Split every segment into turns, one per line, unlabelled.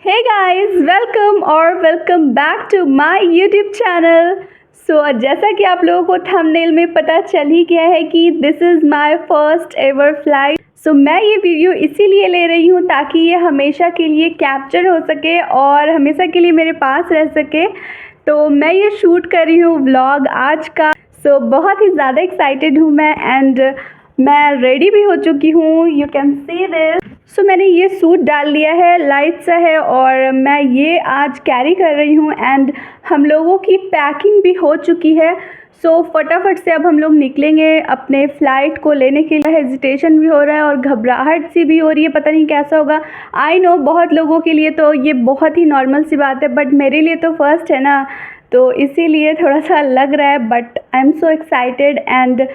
Hey guys, welcome back to my YouTube channel. जैसा कि आप लोगों को थंबनेल में पता चल ही गया है कि this is my first ever flight. मैं ये वीडियो इसीलिए ले रही हूँ ताकि ये हमेशा के लिए कैप्चर हो सके और हमेशा के लिए मेरे पास रह सके। तो मैं ये शूट कर रही हूँ व्लॉग आज का। बहुत ही ज़्यादा एक्साइटेड हूँ मैं एंड मैं रेडी भी हो चुकी हूँ। You can see this. मैंने ये सूट डाल लिया है, लाइट सा है और मैं ये आज कैरी कर रही हूँ एंड हम लोगों की पैकिंग भी हो चुकी है। फटाफट से अब हम लोग निकलेंगे अपने फ़्लाइट को लेने के लिए। हेजिटेशन भी हो रहा है और घबराहट सी भी हो रही है, पता नहीं कैसा होगा। आई नो बहुत लोगों के लिए तो ये बहुत ही नॉर्मल सी बात है, बट मेरे लिए तो फर्स्ट है ना, तो इसीलिए थोड़ा सा लग रहा है, but I am so excited. And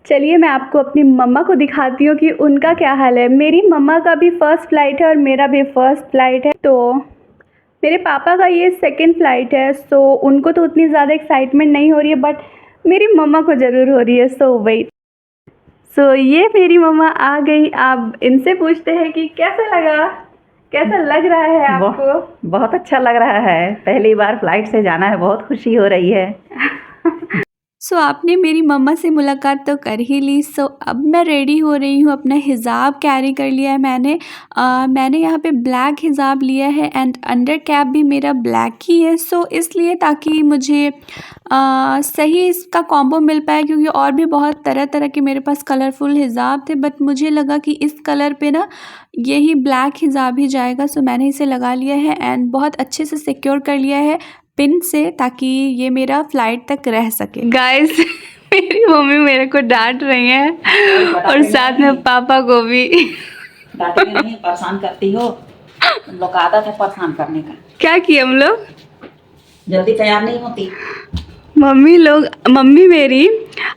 चलिए मैं आपको अपनी मम्मा को दिखाती हूँ कि उनका क्या हाल है। मेरी मम्मा का भी फ़र्स्ट फ़्लाइट है और मेरा भी फ़र्स्ट फ़्लाइट है। तो मेरे पापा का ये सेकंड फ़्लाइट है, उनको तो उतनी ज़्यादा एक्साइटमेंट नहीं हो रही है, बट मेरी मम्मा को ज़रूर हो रही है। वेट। ये मेरी मम्मा आ गई। आप इनसे पूछते हैं कि कैसा लग रहा है आपको?
बहुत अच्छा लग रहा है। पहली बार फ्लाइट से जाना है, बहुत खुशी हो रही है।
आपने मेरी मम्मा से मुलाकात तो कर ही ली। अब मैं रेडी हो रही हूँ। अपना हिजाब कैरी कर लिया है मैंने यहाँ पे ब्लैक हिजाब लिया है एंड अंडर कैप भी मेरा ब्लैक ही है। इसलिए ताकि मुझे सही इसका कॉम्बो मिल पाए, क्योंकि और भी बहुत तरह तरह के मेरे पास कलरफुल हिजाब थे, बट मुझे लगा कि इस कलर पे ना यही ब्लैक हिजाब ही जाएगा। मैंने इसे लगा लिया है एंड बहुत अच्छे से सिक्योर कर लिया है पिन से, ताकि ये मेरा फ्लाइट तक रह सके। गाइस मेरी मम्मी मेरे को डांट रही हैं और साथ में पापा को भी।
डांटते नहीं, परेशान करती हो। तुम लोग का आदत है परेशान करने का।
क्या किए हम लोग?
जल्दी तैयार नहीं होती।
मम्मी मेरी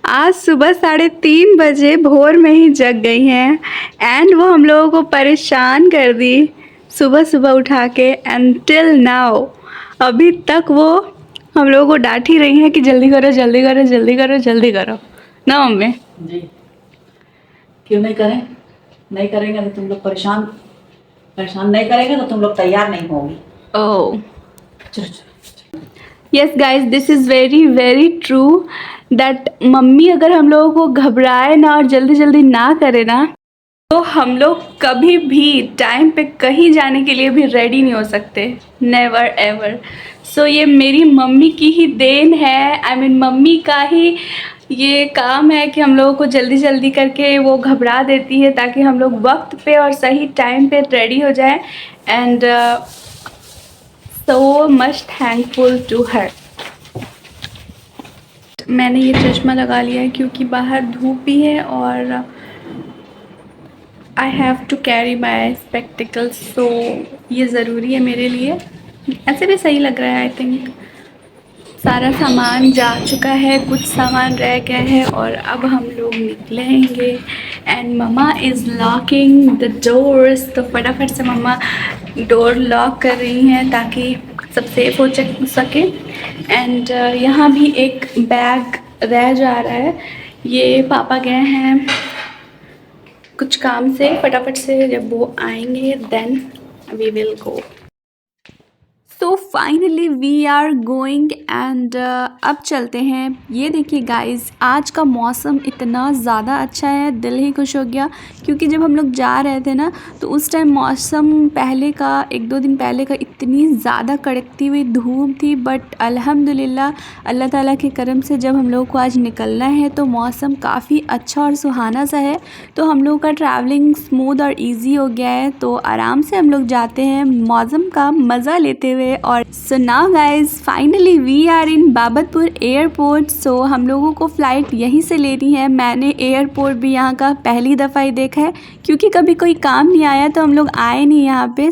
आज सुबह 3:30 बजे भोर में ही जग गई हैं एंड वो हम लोगों को परेशान कर दी सुबह सुबह उठा के। एंड टिल नाउ अभी तक वो हम लोगों को डांट ही रही हैं कि जल्दी करो जल्दी करो जल्दी करो जल्दी करो ना मम्मी
जी। क्यों नहीं करें? नहीं करेंगे तो तुम लोग परेशान नहीं करेंगे तो तुम लोग तैयार नहीं होगी।
ओह
चलो।
Yes guys, this is very very true that mummy अगर हम लोगों को घबराए ना और जल्दी जल्दी ना करे ना, तो हम लोग कभी भी टाइम पे कहीं जाने के लिए भी रेडी नहीं हो सकते। Never ever. ये मेरी मम्मी की ही देन है। आई मीन मम्मी का ही ये काम है कि हम लोगों को जल्दी जल्दी करके वो घबरा देती है ताकि हम लोग वक्त पे और सही टाइम पे रेडी हो जाएं। And so much thankful to her. मैंने ये चश्मा लगा लिया है क्योंकि बाहर धूप भी है और I have to carry my spectacles. ये ज़रूरी है मेरे लिए। ऐसे भी सही लग रहा है। आई थिंक सारा सामान जा चुका है, कुछ सामान रह गया है और अब हम लोग निकलेंगे। And mama is locking the doors. तो फटाफट से मम्मा डोर लॉक कर रही हैं ताकि सब सेफ हो सके। एंड यहाँ भी एक बैग रह जा रहा है। ये पापा गए हैं कुछ काम से, फटाफट से जब वो आएंगे then we will go. Finally we are going and अब चलते हैं। ये देखिए गाइस, आज का मौसम इतना ज़्यादा अच्छा है, दिल ही खुश हो गया। क्योंकि जब हम लोग जा रहे थे ना तो उस टाइम मौसम पहले का 1-2 दिन पहले का इतनी ज़्यादा कड़कती हुई धूप थी, बट अल्हम्दुलिल्लाह अल्लाह ताला के करम से जब हम लोग को आज निकलना है तो मौसम काफ़ी अच्छा और सुहाना सा है। तो हम लोग का ट्रैवलिंग स्मूथ और ईजी हो गया है। तो आराम से हम लोग जाते हैं मौसम का मज़ा लेते हुए। और so now guys finally we are in Babatpur airport. हम लोगों को फ़्लाइट यहीं से लेनी है। मैंने एयरपोर्ट भी यहाँ का पहली दफ़ा ही देखा है, क्योंकि कभी कोई काम नहीं आया तो हम लोग आए नहीं यहाँ पे।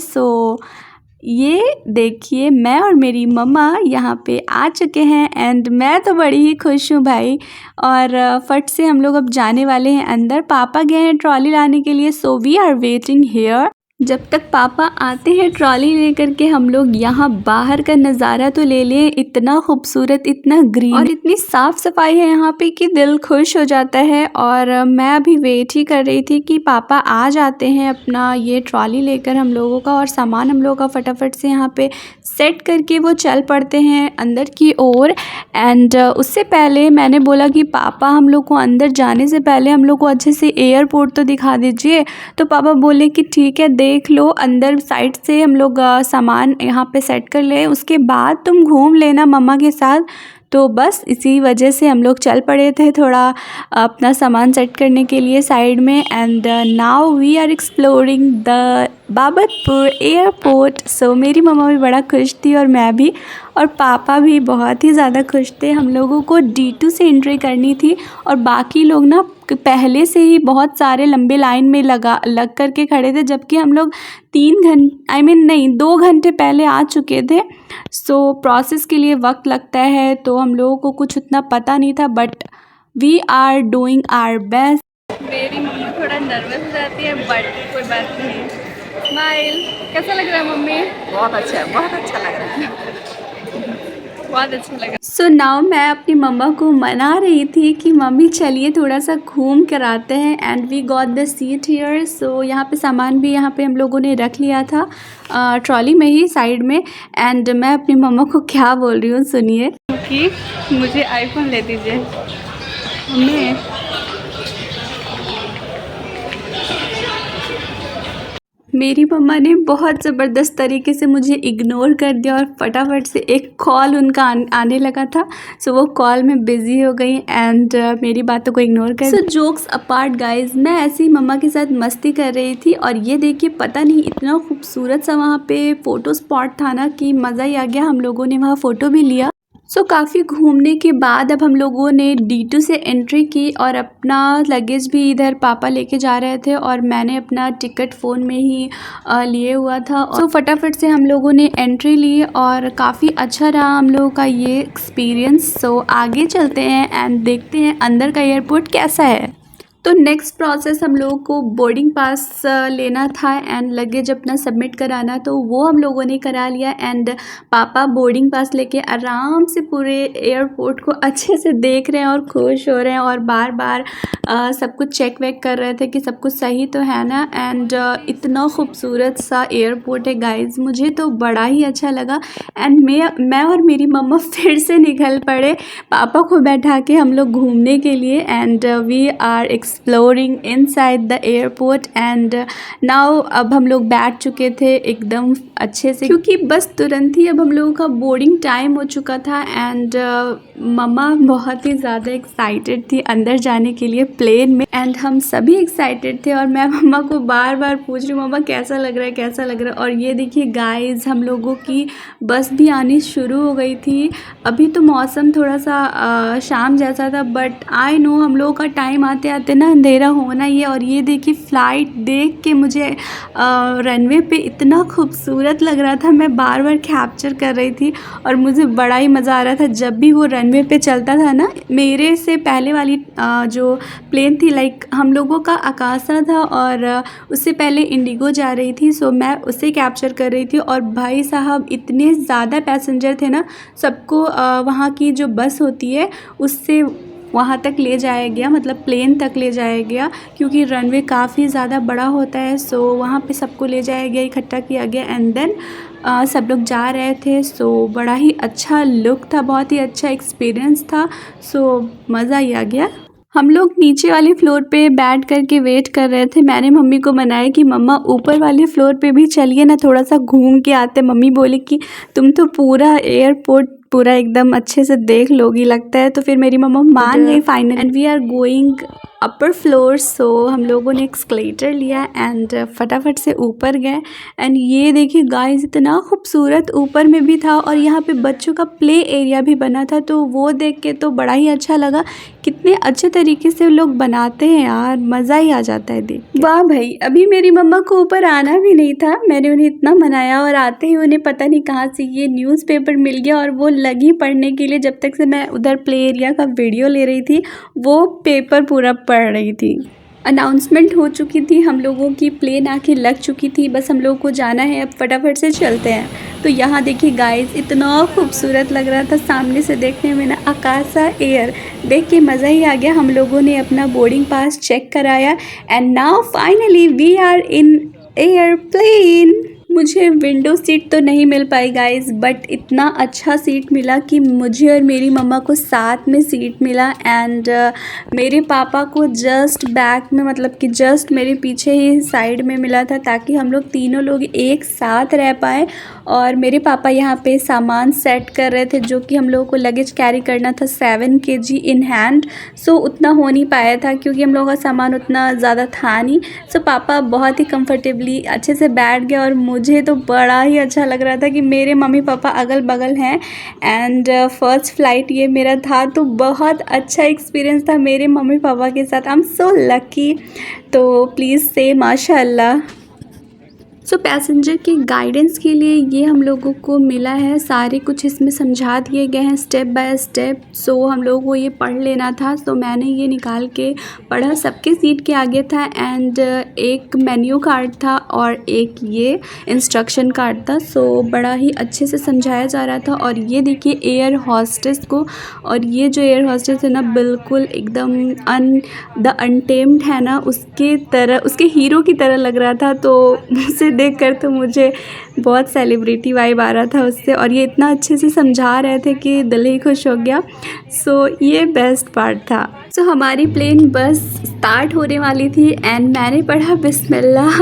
ये देखिए मैं और मेरी मम्मा यहाँ पे आ चुके हैं एंड मैं तो बड़ी ही खुश हूँ भाई। और फट से हम लोग अब जाने वाले हैं अंदर। पापा गए हैं ट्रॉली लाने के लिए। We are waiting here. जब तक पापा आते हैं ट्रॉली लेकर के हम लोग यहाँ बाहर का नज़ारा तो ले लें। इतना खूबसूरत, इतना ग्रीन और इतनी साफ़ सफाई है यहाँ पे कि दिल खुश हो जाता है। और मैं अभी वेट ही कर रही थी कि पापा आ जाते हैं अपना ये ट्रॉली लेकर हम लोगों का, और सामान हम लोगों का फटाफट से यहाँ पे सेट करके वो चल पड़ते हैं अंदर की ओर। एंड उससे पहले मैंने बोला कि पापा हम लोग को अंदर जाने से पहले हम लोग को अच्छे से एयरपोर्ट तो दिखा दीजिए। तो पापा बोले कि ठीक है, देख लो अंदर साइड से हम लोग सामान यहाँ पे सेट कर ले, उसके बाद तुम घूम लेना मम्मा के साथ। तो बस इसी वजह से हम लोग चल पड़े थे थोड़ा अपना सामान सेट करने के लिए साइड में। And now we are exploring the Babatpur airport. So मेरी मम्मा भी बड़ा खुश थी और मैं भी, और पापा भी बहुत ही ज़्यादा खुश थे। हम लोगों को D2 से एंट्री करनी थी और बाकी लोग ना पहले से ही बहुत सारे लंबे लाइन में लग करके खड़े थे, जबकि हम लोग 2 घंटे पहले आ चुके थे। सो प्रोसेस के लिए वक्त लगता है, तो हम लोगों को कुछ उतना पता नहीं था, but we are doing our best. मेरी मम्मी थोड़ा नर्वस रहती है, बट कोई बात नहीं। स्माइल। कैसा लग रहा है मम्मी?
बहुत अच्छा है, बहुत अच्छा लग रहा है,
बहुत अच्छा लगा। सो नाउ मैं अपनी मम्मा को मना रही थी कि मम्मी चलिए थोड़ा सा घूम कर आते हैं। And we got the seat here. So यहाँ पे सामान भी यहाँ पे हम लोगों ने रख लिया था ट्रॉली में ही साइड में। एंड मैं अपनी मम्मा को क्या बोल रही हूँ सुनिए, क्योंकि मुझे आईफोन ले दीजिए मम्मी। मेरी मम्मा ने बहुत ज़बरदस्त तरीके से मुझे इग्नोर कर दिया और फटाफट से एक कॉल उनका आने लगा था। सो वो कॉल में बिज़ी हो गई एंड मेरी बातों को इग्नोर कर। सो जोक्स अपार्ट गाइज, मैं ऐसे ही मम्मा के साथ मस्ती कर रही थी और ये देखिए पता नहीं इतना खूबसूरत सा वहाँ पे फ़ोटो स्पॉट था ना कि मज़ा ही आ गया। हम लोगों ने वहाँ फ़ोटो भी लिया। सो काफ़ी घूमने के बाद अब हम लोगों ने D2 से एंट्री की और अपना लगेज भी इधर पापा लेके जा रहे थे और मैंने अपना टिकट फ़ोन में ही लिए हुआ था। सो फटाफट से हम लोगों ने एंट्री ली और काफ़ी अच्छा रहा हम लोगों का ये एक्सपीरियंस। सो आगे चलते हैं एंड देखते हैं अंदर का एयरपोर्ट कैसा है। तो नेक्स्ट प्रोसेस हम लोगों को बोर्डिंग पास लेना था एंड लगेज अपना सबमिट कराना, तो वो हम लोगों ने करा लिया। एंड पापा बोर्डिंग पास लेके आराम से पूरे एयरपोर्ट को अच्छे से देख रहे हैं और खुश हो रहे हैं और बार बार सब कुछ चेक वेक कर रहे थे कि सब कुछ सही तो है ना। एंड इतना खूबसूरत सा एयरपोर्ट है गाइज, मुझे तो बड़ा ही अच्छा लगा। एंड मैं और मेरी मम्मा फिर से निकल पड़े पापा को बैठा के हम लोग घूमने के लिए। And we are exploring inside the airport. And now अब हम लोग बैठ चुके थे एकदम अच्छे से, क्योंकि बस तुरंत ही अब हम लोगों का बोर्डिंग टाइम हो चुका था। एंड मम्मा बहुत ही ज़्यादा एक्साइटेड थी अंदर जाने के लिए प्लेन में, एंड हम सभी एक्साइटेड थे। और मैं मम्मा को बार बार पूछ रही हूँ मम्मा कैसा लग रहा है, कैसा लग रहा है। और ये देखिए गाइस, हम लोगों की बस भी आनी शुरू हो गई थी। अभी तो मौसम थोड़ा सा शाम जैसा था, बट आई नो हम लोगों का टाइम आते आते ना अंधेरा होना ही है। और ये देखिए फ़्लाइट देख के मुझे रनवे पे इतना खूबसूरत लग रहा था, मैं बार बार कैप्चर कर रही थी और मुझे बड़ा ही मज़ा आ रहा था जब भी वो रनवे पे चलता था ना। मेरे से पहले वाली जो प्लेन थी लाइक हम लोगों का आकाशा था और उससे पहले इंडिगो जा रही थी। सो मैं उसे कैप्चर कर रही थी और भाई साहब इतने ज़्यादा पैसेंजर थे ना, सबको वहाँ की जो बस होती है उससे वहाँ तक ले जाया गया, मतलब प्लेन तक ले जाया गया, क्योंकि रनवे काफ़ी ज़्यादा बड़ा होता है। सो वहाँ पे सबको ले जाया गया, इकट्ठा किया गया एंड देन सब लोग जा रहे थे। सो बड़ा ही अच्छा लुक था, बहुत ही अच्छा एक्सपीरियंस था। सो मज़ा ही आ गया। हम लोग नीचे वाले फ्लोर पे बैठ कर के वेट कर रहे थे। मैंने मम्मी को मनाया कि मम्मा ऊपर वाले फ्लोर पे भी चलिए ना, थोड़ा सा घूम के आते। मम्मी बोली कि तुम तो पूरा एयरपोर्ट पूरा एकदम अच्छे से देख लोगी लगता है। तो फिर मेरी मम्मा मान गई final. And we are going upper floor. So हम लोगों ने एक्सकलेटर लिया एंड फटाफट से ऊपर गए। एंड ये देखिए गाइस, इतना खूबसूरत ऊपर में भी था और यहाँ पे बच्चों का प्ले एरिया भी बना था। तो वो देख के तो बड़ा ही अच्छा लगा, कितने अच्छे तरीके से लोग बनाते हैं यार, मज़ा ही आ जाता है देख। वाह भाई, अभी मेरी मम्मा को ऊपर आना भी नहीं था, मैंने उन्हें इतना मनाया और आते ही उन्हें पता नहीं कहाँ से ये न्यूज़पेपर मिल गया और वो लगी पढ़ने के लिए। जब तक से मैं उधर प्ले एरिया का वीडियो ले रही थी वो पेपर पूरा पढ़ रही थी। अनाउंसमेंट हो चुकी थी, हम लोगों की प्लेन आके लग चुकी थी, बस हम लोगों को जाना है, अब फटाफट से चलते हैं। तो यहाँ देखिए गाइस, इतना खूबसूरत लग रहा था सामने से देखने में ना, आकाशा एयर देख के मज़ा ही आ गया। हम लोगों ने अपना बोर्डिंग पास चेक कराया and now finally we are in airplane. मुझे विंडो सीट तो नहीं मिल पाई गाइस, बट इतना अच्छा सीट मिला कि मुझे और मेरी मम्मा को साथ में सीट मिला एंड मेरे पापा को जस्ट बैक में, मतलब कि जस्ट मेरे पीछे ही साइड में मिला था, ताकि हम लोग तीनों लोग एक साथ रह पाएँ। और मेरे पापा यहाँ पे सामान सेट कर रहे थे, जो कि हम लोगों को लगेज कैरी करना था 7 kg इन हैंड। सो उतना हो नहीं पाया था क्योंकि हम लोगों का सामान उतना ज़्यादा था नहीं। सो पापा बहुत ही कंफर्टेबली अच्छे से बैठ गए और मुझे तो बड़ा ही अच्छा लग रहा था कि मेरे मम्मी पापा अगल बगल हैं एंड फर्स्ट फ्लाइट ये मेरा था, तो बहुत अच्छा एक्सपीरियंस था मेरे मम्मी पापा के साथ। I am so lucky. तो प्लीज़ से माशाल्लाह। सो पैसेंजर के गाइडेंस के लिए ये हम लोगों को मिला है, सारे कुछ इसमें समझा दिए गए हैं स्टेप बाय स्टेप। सो हम लोगों को ये पढ़ लेना था, तो मैंने ये निकाल के पढ़ा। सबके सीट के आगे था एंड एक मेन्यू कार्ड था और एक ये इंस्ट्रक्शन कार्ड था। सो बड़ा ही अच्छे से समझाया जा रहा था। और ये देखिए एयर हॉस्टेस को, और ये जो एयर हॉस्टेस है ना, बिल्कुल एकदम द अनटेम्ड है ना, उसके तरह, उसके हीरो की तरह लग रहा था। तो उसे देखकर तो मुझे बहुत सेलिब्रिटी वाइब आ रहा था उससे, और ये इतना अच्छे से समझा रहे थे कि दिल ही खुश हो गया। सो ये बेस्ट पार्ट था। सो हमारी प्लेन बस स्टार्ट होने वाली थी एंड मैंने पढ़ा बिस्मिल्लाह।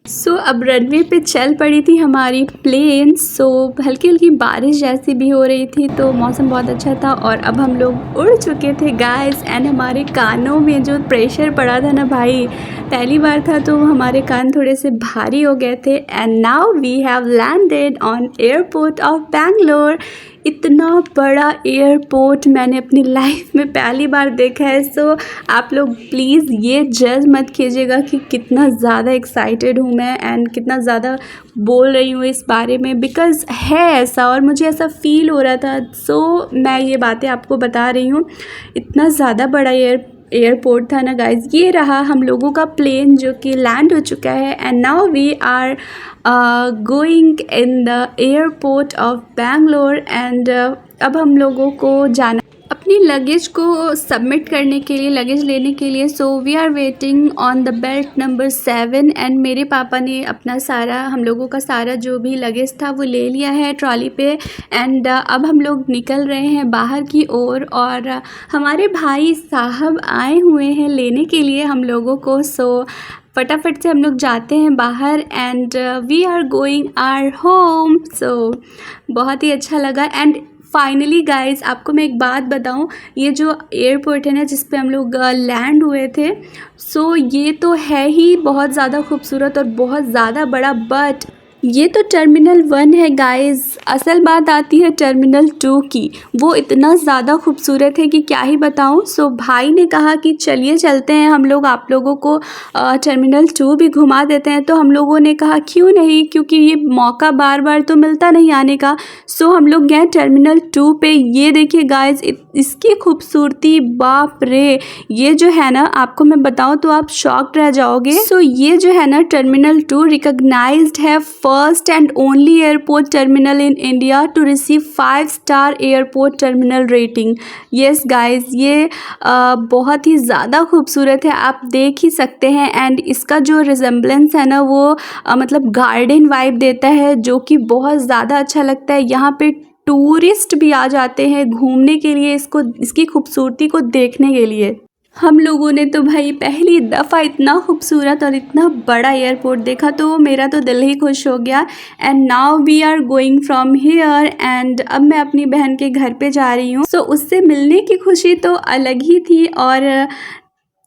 सो अब रनवे पे चल पड़ी थी हमारी प्लेन। सो हल्की हल्की बारिश जैसी भी हो रही थी, तो मौसम बहुत अच्छा था और अब हम लोग उड़ चुके थे गाइस। एंड हमारे कानों में जो प्रेशर पड़ा था ना भाई, पहली बार था तो हमारे कान थोड़े से भारी हो गए थे। And now we have landed on airport of Bangalore. इतना बड़ा एयरपोर्ट मैंने अपनी लाइफ में पहली बार देखा है। सो आप लोग प्लीज़ ये जज मत कीजिएगा कि कितना ज़्यादा एक्साइटेड हूँ मैं एंड कितना ज़्यादा बोल रही हूँ इस बारे में, बिकॉज़ है ऐसा और मुझे ऐसा फ़ील हो रहा था। सो मैं ये बातें आपको बता रही हूँ। इतना ज़्यादा बड़ा एयरपोर्ट था ना गाइज। ये रहा हम लोगों का प्लेन जो कि लैंड हो चुका है and now we are going in the airport of Bangalore and अब हम लोगों को जाना अपनी लगेज को सबमिट करने के लिए, लगेज लेने के लिए। So we are waiting on the belt number 7 and मेरे पापा ने अपना सारा, हम लोगों का सारा जो भी लगेज था वो ले लिया है ट्रॉली पे। एंड अब हम लोग निकल रहे हैं बाहर की ओर और हमारे भाई साहब आए हुए हैं लेने के लिए हम लोगों को। सो फटाफट से हम लोग जाते हैं बाहर and we are going our home. So बहुत ही अच्छा लगा। एंड फाइनली गाइस, आपको मैं एक बात बताऊं, ये जो एयरपोर्ट है ना जिस पे हम लोग लैंड हुए थे, सो ये तो है ही बहुत ज़्यादा खूबसूरत और बहुत ज़्यादा बड़ा, बट ये तो टर्मिनल 1 है गाइस। असल बात आती है टर्मिनल 2 की। वो इतना ज़्यादा खूबसूरत है कि क्या ही बताऊं। सो भाई ने कहा कि चलिए चलते हैं हम लोग, आप लोगों को टर्मिनल 2 भी घुमा देते हैं। तो हम लोगों ने कहा क्यों नहीं, क्योंकि ये मौका बार बार तो मिलता नहीं आने का। सो हम लोग गए टर्मिनल 2 पे। ये देखिए गाइस, इसकी खूबसूरती बाप रे, ये जो है ना, आपको मैं बताऊं तो आप शॉक्ड रह जाओगे। सो ये जो है ना टर्मिनल 2 रिकॉग्नाइज्ड है first and only airport terminal in India to receive 5 star airport terminal rating. Yes guys, ये बहुत ही ज़्यादा खूबसूरत है, आप देख ही सकते हैं। एंड इसका जो रिजेम्बलेंस है ना, वो मतलब गार्डन वाइब देता है, जो कि बहुत ज़्यादा अच्छा लगता है। यहाँ पे टूरिस्ट भी आ जाते हैं घूमने के लिए, इसकी खूबसूरती को देखने के लिए। हम लोगों ने तो भाई पहली दफ़ा इतना खूबसूरत और इतना बड़ा एयरपोर्ट देखा, तो मेरा तो दिल ही खुश हो गया। And now we are going from here and अब मैं अपनी बहन के घर पे जा रही हूँ। सो उससे मिलने की खुशी तो अलग ही थी और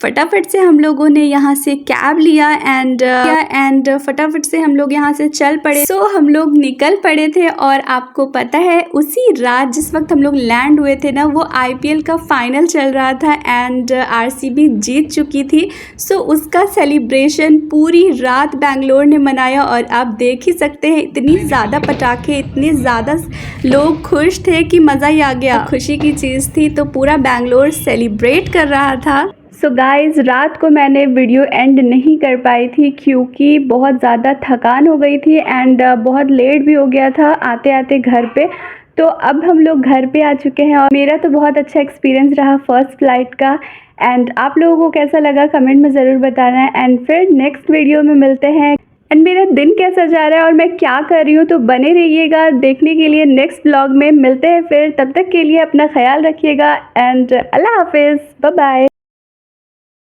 फटाफट से हम लोगों ने यहाँ से कैब लिया एंड फटाफट से हम लोग यहाँ से चल पड़े। सो हम लोग निकल पड़े थे और आपको पता है उसी रात जिस वक्त हम लोग लैंड हुए थे ना, वो IPL का फाइनल चल रहा था एंड RCB जीत चुकी थी। सो उसका सेलिब्रेशन पूरी रात बेंगलोर ने मनाया और आप देख ही सकते हैं इतनी ज़्यादा पटाखे, इतने ज़्यादा लोग खुश थे कि मज़ा ही आ गया। खुशी की चीज़ थी तो पूरा बेंगलोर सेलिब्रेट कर रहा था। सो गाइज़, रात को मैंने वीडियो एंड नहीं कर पाई थी क्योंकि बहुत ज़्यादा थकान हो गई थी एंड बहुत लेट भी हो गया था आते आते घर पे। तो अब हम लोग घर पे आ चुके हैं और मेरा तो बहुत अच्छा एक्सपीरियंस रहा फर्स्ट फ्लाइट का। एंड आप लोगों को कैसा लगा कमेंट में ज़रूर बताना है। एंड फिर नेक्स्ट वीडियो में मिलते हैं। एंड मेरा दिन कैसा जा रहा है और मैं क्या कर रही हूँ, तो बने रहिएगा देखने के लिए। नेक्स्ट ब्लॉग में मिलते हैं फिर, तब तक के लिए अपना ख्याल रखिएगा एंड अल्लाह हाफिज़, बाय बाय।